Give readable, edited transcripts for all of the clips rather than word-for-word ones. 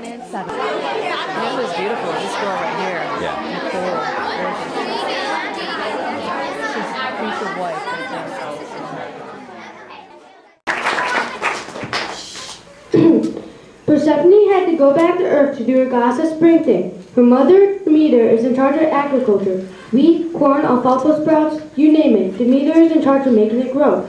7. It was beautiful. This girl right here. Yeah. Nicole. She's future wife right there. Persephone had to go back to Earth to do her goddess spring thing. Her mother, Demeter, is in charge of agriculture. Wheat, corn, alfalfa sprouts, you name it. Demeter is in charge of making it grow.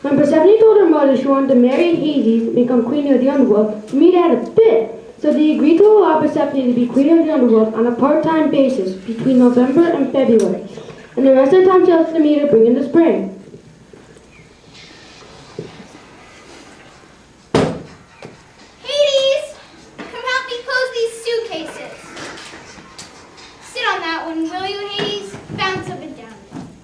When Persephone told her mother she wanted to marry Hades and become queen of the underworld, Demeter had a fit. So they agreed to allow Persephone to be queen of the underworld on a part-time basis between November and February. And the rest of the time she helps Demeter bring in the spring. Hades! Come help me close these suitcases. Sit on that one, will you, Hades? Bounce up and down.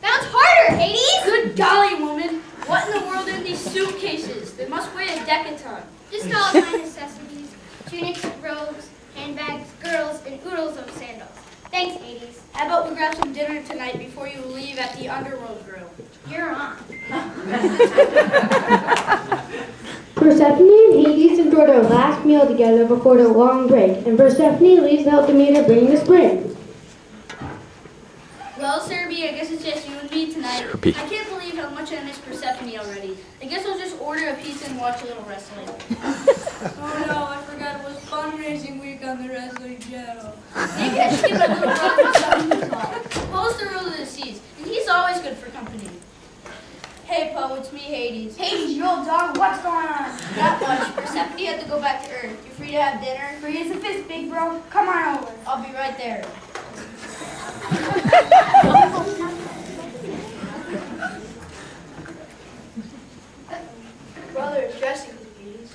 Bounce harder, Hades! Good golly, woman. What in the world are these suitcases? They must weigh a decaton. Just all of my necessities. Tunics, robes, handbags, girdles, and oodles of sandals. Thanks, Hades. How about we grab some dinner tonight before you leave at the Underworld Grill? You're on. Persephone and Hades enjoy their last meal together before their long break, and Persephone leaves to help Demeter bring the spring. Well, Serby, I guess it's just you and me tonight. Serby. I can't believe how much I miss Persephone already. I guess I'll just order a pizza and watch a little wrestling. Oh no, I forgot it was fundraising week on the wrestling channel. Maybe I should give my little brother something to call. Poe's the ruler of the seas, and he's always good for company. Hey, Poe, it's me, Hades. Hades, you old dog, what's going on? Not much. Persephone had to go back to Earth. You free to have dinner? Free as a fist, big bro. Come on over. I'll be right there. Brother is dressing for the Hades.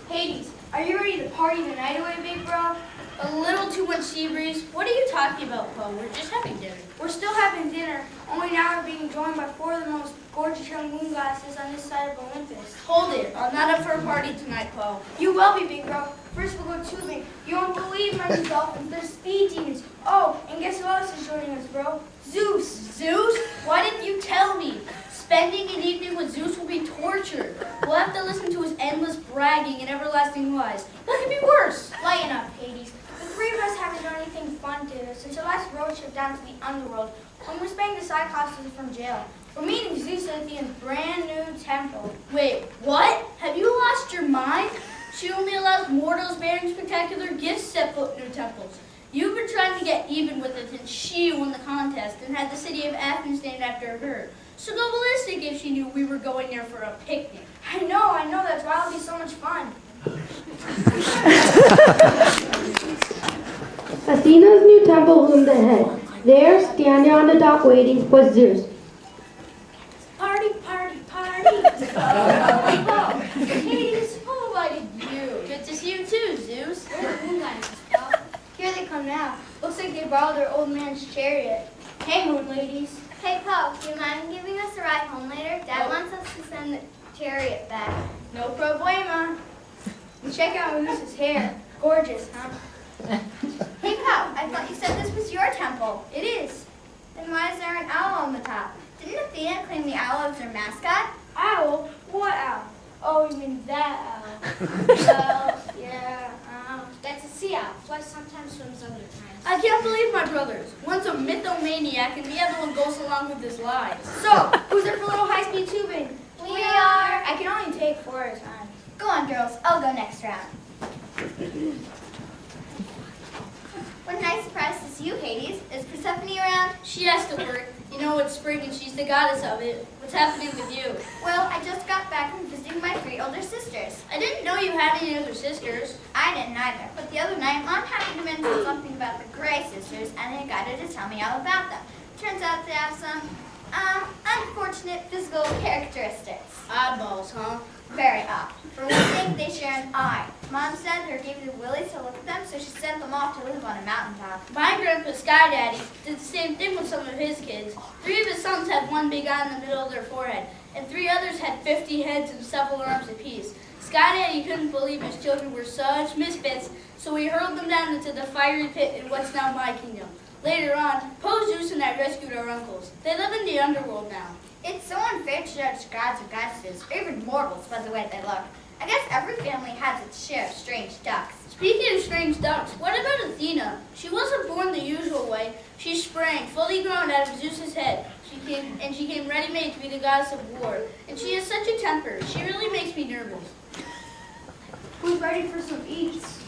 Hades, are you ready to party the night away, big bro? A little too much sea breeze. What are you talking about, Poe? We're just having dinner. We're still having dinner, only now we're being joined by 4 of the most gorgeous young moon goddesses on this side of Olympus. Hold it. I'm not up for a party tonight, Poe. You will be, big bro. First we'll go tubing. You won't believe my new dolphins. They're speed demons. Oh, and guess who else is joining us, bro? Zeus. Zeus? Why didn't you tell me? Spending an evening with Zeus will be torture. We'll have to listen to his endless bragging and everlasting lies. What could be worse? Lighten up, Hades. The 3 of us haven't done anything fun together since our last road trip down to the underworld when we're spending the Cyclops from jail. We're meeting Zeus at the brand new temple. Wait, what? Have you lost your mind? She only allows mortals bearing spectacular gifts set foot in her temples. You've been trying to get even with it since she won the contest and had the city of Athens named after her. So go ballistic if she knew we were going there for a picnic. I know, that's why it'll be so much fun. Athena's new temple loomed ahead. There, standing on the dock waiting, was Zeus. Party, party, party. Oh, Hades, who invited you? Good to see you too, Zeus. Where are the moon goddesses, pal? Here they come now. Looks like they borrowed their old man's chariot. Hey, moon ladies. Hey, Poe, do you mind giving us a ride home later? Dad wants us to send the chariot back. No problema. And check out Zeus's hair. Gorgeous, huh? Hey, Poe, I thought you said this was your temple. It is. Then why is there an owl on the top? Didn't Athena claim the owl as her mascot? Owl? What owl? Oh, you mean that owl? Well, yeah, that's a sea owl. Flies sometimes, swims other times. I can't believe my brothers. One's a mythomaniac and the other one goes along with his lies. So, who's there for a little high-speed tubing? We are. I can only take 4 at a time. Go on, girls. I'll go next round. What a nice surprise to see you, Hades. Is Persephone around? She has to work. You know it's spring and she's the goddess of it. What's happening with you? Well, I just got back from visiting my 3 older sisters. I didn't know you had any other sisters. I didn't either, but the other night, Mom happened to mention something about the Gray sisters, and I got her to tell me all about them. Turns out they have some, unfortunate physical characteristics. Oddballs, huh? Very odd. For one thing, they share an eye. Mom said her gave the willies to look at them, so she sent them off to live on a mountaintop. My grandpa Sky Daddy did the same thing with some of his kids. 3 of his sons had one big eye in the middle of their forehead, and 3 others had 50 heads and several arms apiece. Sky Daddy couldn't believe his children were such misfits, so he hurled them down into the fiery pit in what's now my kingdom. Later on, Poe, Zeus, and I rescued our uncles. They live in the underworld now. It's so unfair to judge gods or goddesses, or even mortals, by the way they look. I I guess every family has its share of strange ducks. Speaking of strange ducks, what about Athena? She wasn't born the usual way. She sprang, fully grown, out of Zeus's head. She came ready-made to be the goddess of war. And she has such a temper. She really makes me nervous. Who's ready for some eats?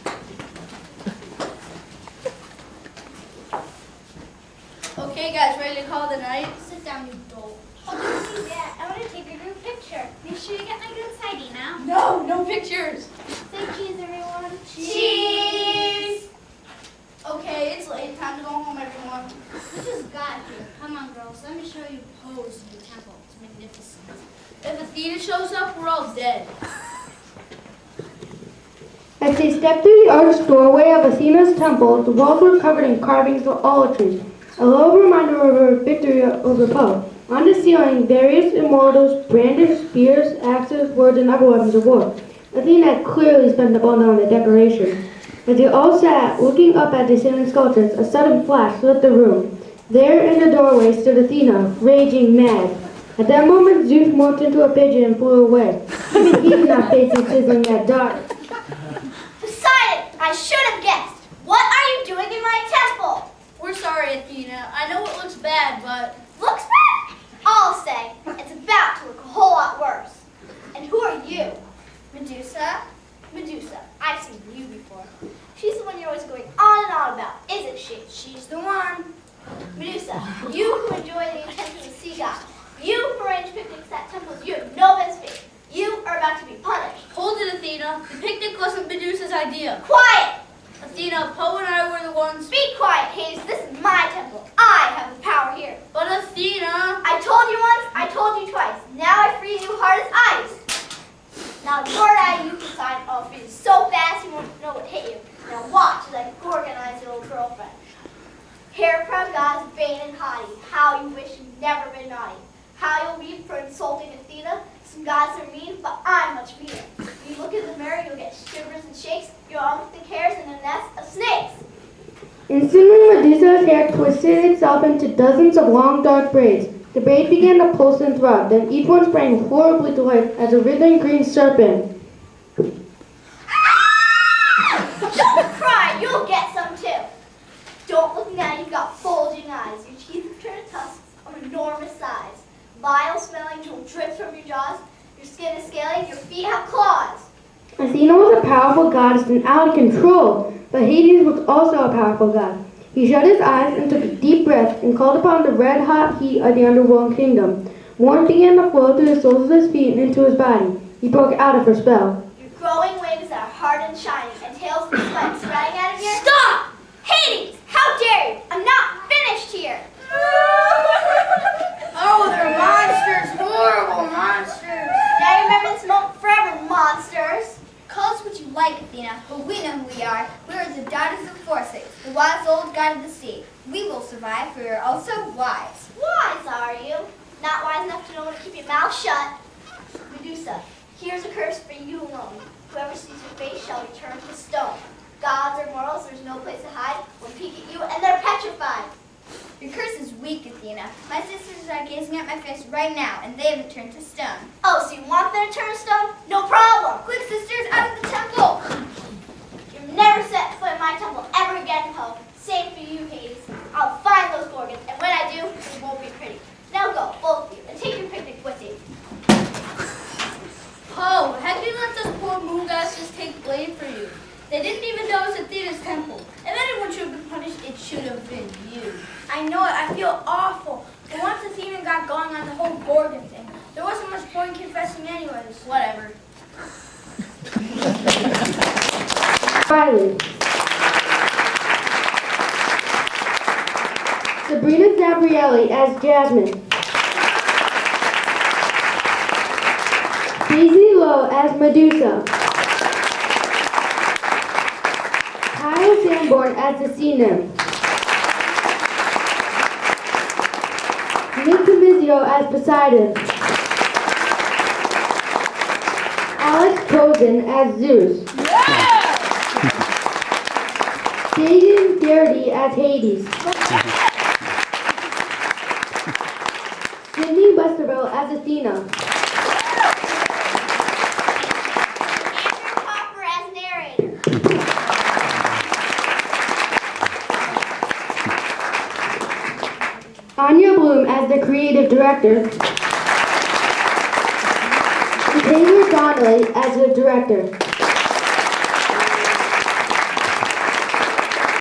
Okay, guys, ready to call the night? Sit down, you dolt. Oh, don't do that. I want to take a group picture. Make sure you get my good side, now. No pictures. Say cheese, everyone. Cheese! Okay, it's late. Time to go home, everyone. We just got here. Come on, girls. Let me show you pose in the temple. It's magnificent. If Athena shows up, we're all dead. As they stepped through the arched doorway of Athena's temple, the walls were covered in carvings of olive trees, a low reminder of her victory over Poe. On the ceiling, various immortals brandished spears, axes, swords, and other weapons of war. Athena had clearly spent the bundle on the decoration. As they all sat, looking up at the ceiling sculptures, a sudden flash lit the room. There in the doorway stood Athena, raging mad. At that moment, Zeus morphed into a pigeon and flew away. Even he did not face the sizzling that dark. Poseidon, I should have guessed. What are you doing in my temple? We're sorry, Athena. I know it looks bad, but... Looks bad? I'll say, it's about to look a whole lot worse. And who are you? Medusa? Medusa, I've seen you before. She's the one you're always going on and on about, isn't she? She's the one. Medusa, you who enjoy the attention of sea gods, you who arrange picnics at temples you have no business. You are about to be punished. Hold it, Athena. The picnic wasn't Medusa's idea. Quiet! Athena, Poe and I were the ones... Be quiet, Hades. This is my temple. I have the power here. But Athena... I told you once, I told you twice. Now I freeze you hard as ice. Now Lord I, you Poseidon, I'll freeze you so fast you won't know what hit you. Now watch as I organize your old girlfriend. Hair-proud gods, vain and haughty, how you wish you'd never been naughty. How you'll weep for insulting Athena. Some gods are mean, but I'm much meaner. When you look in the mirror, you'll get shivers and shakes. Your arm thick hairs in a nest of snakes. Instantly, Medusa's hair twisted itself into dozens of long, dark braids. The braids began to pulse and throb, then each one sprang horribly to life as a writhing green serpent. Don't cry, you'll get some too. Don't look now, you've got bulging eyes. Your teeth have turned to tusks of enormous size. Vile smelling jewel drips from your jaws. Your skin is scaly, your feet have claws. Athena was a powerful goddess and out of control, but Hades was also a powerful god. He shut his eyes and took a deep breath and called upon the red-hot heat of the underworld kingdom. Warmth began to flow through the soles of his feet and into his body. He broke out of her spell. Your growing wings are hard and shiny, and tails with spikes sprouting out of your... Stop! Hades! How dare you! I'm not finished here! Oh, they're monsters. Horrible monsters. Now you remember this moment forever, monsters! Call us what you like, Athena, but we know who we are. We are the daughters of Phorcys, the wise old god of the sea. We will survive, for we are also wise. Wise, are you? Not wise enough to know when to keep your mouth shut. Medusa, here's a curse for you alone. Whoever sees your face shall return to stone. Gods or mortals, there's no place to hide. Will peek at you, and they're petrified. Your curse is weak, Athena. My sisters are gazing at my face right now, and they have turned to stone. Oh, so you want them to turn to stone? No problem. Quick, sisters, out of the temple. You'll never set foot in my temple ever again, Poe. Same for you, Hades. I'll find those gorgons, and when I do, it won't be pretty. Now go, both of you, and take your picnic with you. Poe, had you let those poor moon gods just take blame for you? They didn't even know it was Athena's temple. If anyone should have been punished, it should have been you. I know it. I feel awful. But once Athena got going on the whole Gorgon thing, there wasn't much point confessing anyways. Whatever. Riley. Sabrina Gabrielli as Jasmine. Daisy Lowe as Medusa. Kyle Sanborn as the sea nymph. Nick Demizio as Poseidon. Alex Posen as Zeus. Daegan Garrity as Hades. Sydney Westerville as Athena. Anya Bloom as the creative director, Taylor Donnelly as the director.